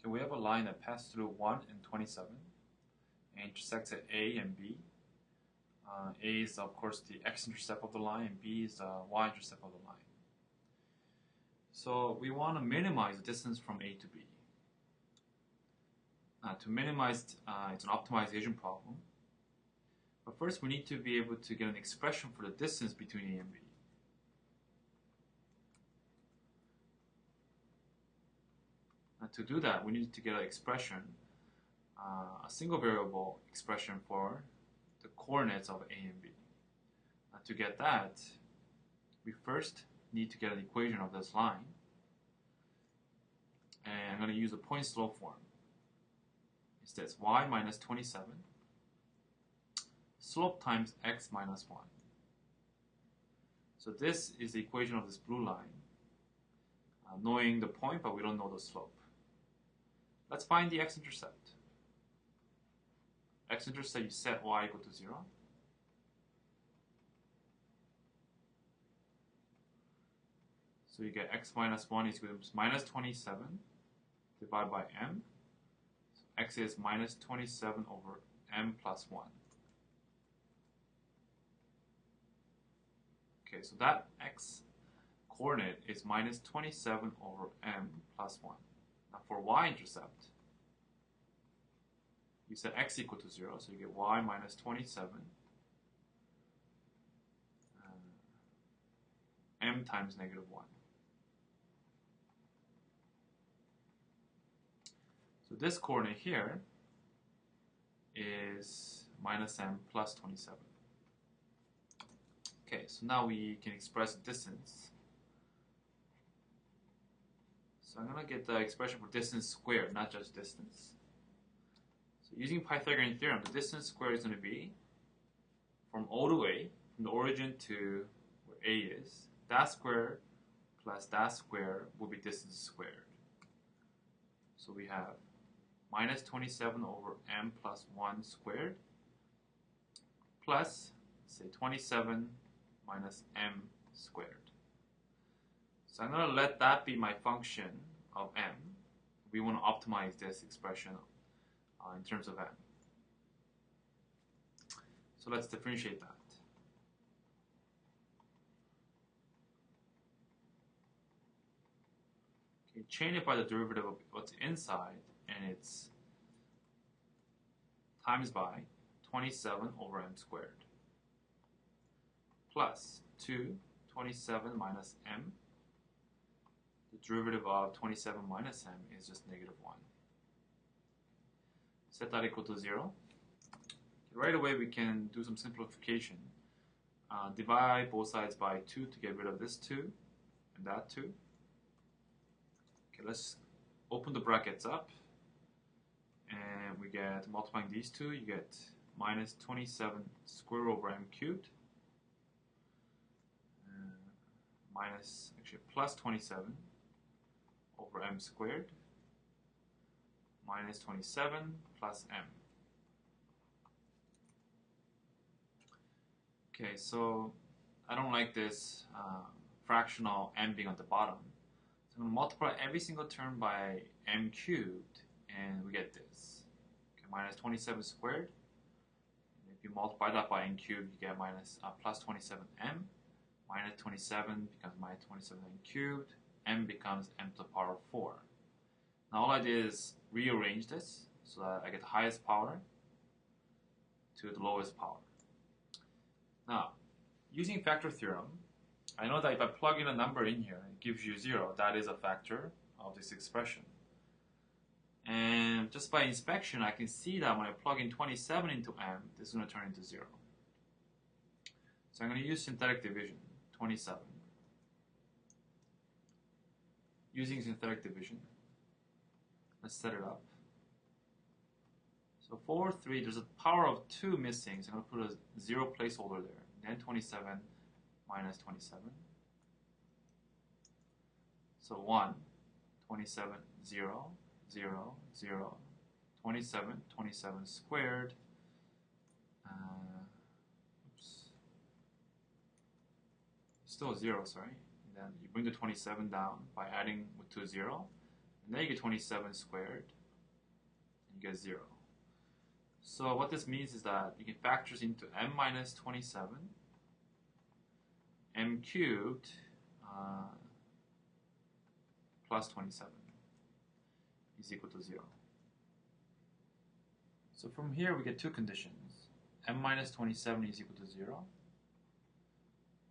Okay, we have a line that passes through 1 and 27 and intersects at A and B. A is, of course, the x-intercept of the line, and B is the y-intercept of the line. So we want to minimize the distance from A to B. To minimize, it's an optimization problem. But first, we need to be able to get an expression for the distance between A and B. To do that, we need to get an expression, a single variable expression for the coordinates of A and B. To get that, we first need to get an equation of this line. And I'm going to use a point slope form. It's this y minus 27 slope times x minus 1. So this is the equation of this blue line, knowing the point, but we don't know the slope. Let's find the x-intercept. X-intercept, you set y equal to 0. So you get x minus 1 is equal to minus 27 divided by m. So x is minus 27 over m plus 1. Okay, so that x coordinate is minus 27 over m plus 1. Now for y-intercept, you set x equal to 0, so you get y minus 27 m times negative 1. So this coordinate here is minus m plus 27. Okay, so now we can express distance. So I'm going to get the expression for distance squared, not just distance. So using Pythagorean Theorem, the distance squared is going to be from O to A, from the origin to where A is. That square plus that square will be distance squared. So we have minus 27 over m plus 1 squared plus, say, 27 minus m squared. So I'm going to let that be my function of m. We want to optimize this expression in terms of m. So let's differentiate that. Okay, chain it by the derivative of what's inside, and it's times by 27 over m squared plus 2, 27 minus m. The derivative of 27 minus m is just negative 1. Set that equal to 0. Right away we can do some simplification. Divide both sides by 2 to get rid of this 2 and that 2. Okay, let's open the brackets up. And we get, multiplying these two, you get minus 27 square over m cubed. Minus, actually, plus 27 over m squared. Minus 27 plus m. Okay, so I don't like this fractional m being on the bottom. So I'm going to multiply every single term by m cubed, and we get this. Okay, minus 27 squared. And if you multiply that by n cubed, you get minus plus 27m. Minus 27 becomes minus 27 cubed. M becomes m to the power of 4. Now all I did is rearrange this so that I get the highest power to the lowest power. Now, using factor theorem, I know that if I plug in a number in here, it gives you 0. That is a factor of this expression. And just by inspection, I can see that when I plug in 27 into m, this is going to turn into 0. So I'm going to use synthetic division, 27. Using synthetic division, let's set it up. So 4, 3, there's a power of 2 missing, so I'm going to put a 0 placeholder there. Then 27 minus 27. So 1, 27, 0, 0, 0, 27, 27 squared. Still 0, sorry. And then you bring the 27 down by adding to 0. negative 27 squared, and you get 0. So what this means is that you can factor into m minus 27, m cubed plus 27 is equal to 0. So from here we get two conditions. M minus 27 is equal to 0,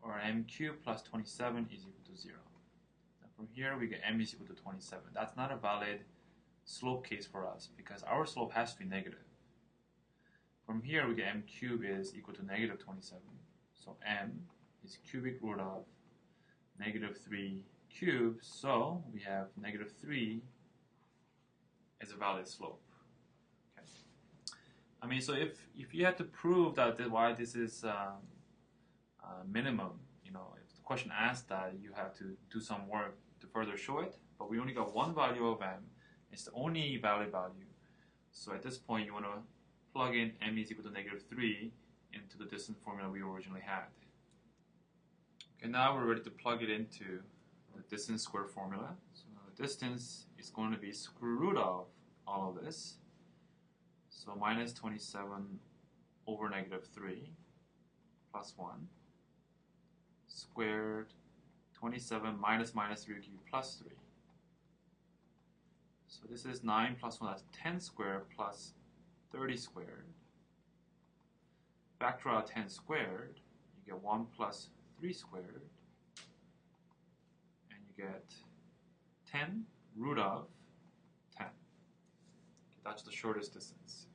or m cubed plus 27 is equal to 0. And from here we get m is equal to 27. That's not a valid slope case for us because our slope has to be negative. From here we get m cubed is equal to negative 27. So m is cubic root of negative 3 cubed, so we have negative 3 as a valid slope. Okay. I mean, so if you had to prove that why this is minimum, you know, if the question asks that, you have to do some work to further show it, but we only got one value of m. It's the only valid value. So at this point, you want to plug in m is equal to negative 3 into the distance formula we originally had. Okay, now we're ready to plug it into the distance square formula. So the distance is going to be square root of all of this. So minus 27 over negative 3 plus 1 squared 27 minus 3 cubed plus 3. So this is 9 plus 1, that's 10 squared plus 30 squared. Factor out 10 squared, you get 1 plus 3 squared, and you get 10 root of 10. Okay, that's the shortest distance.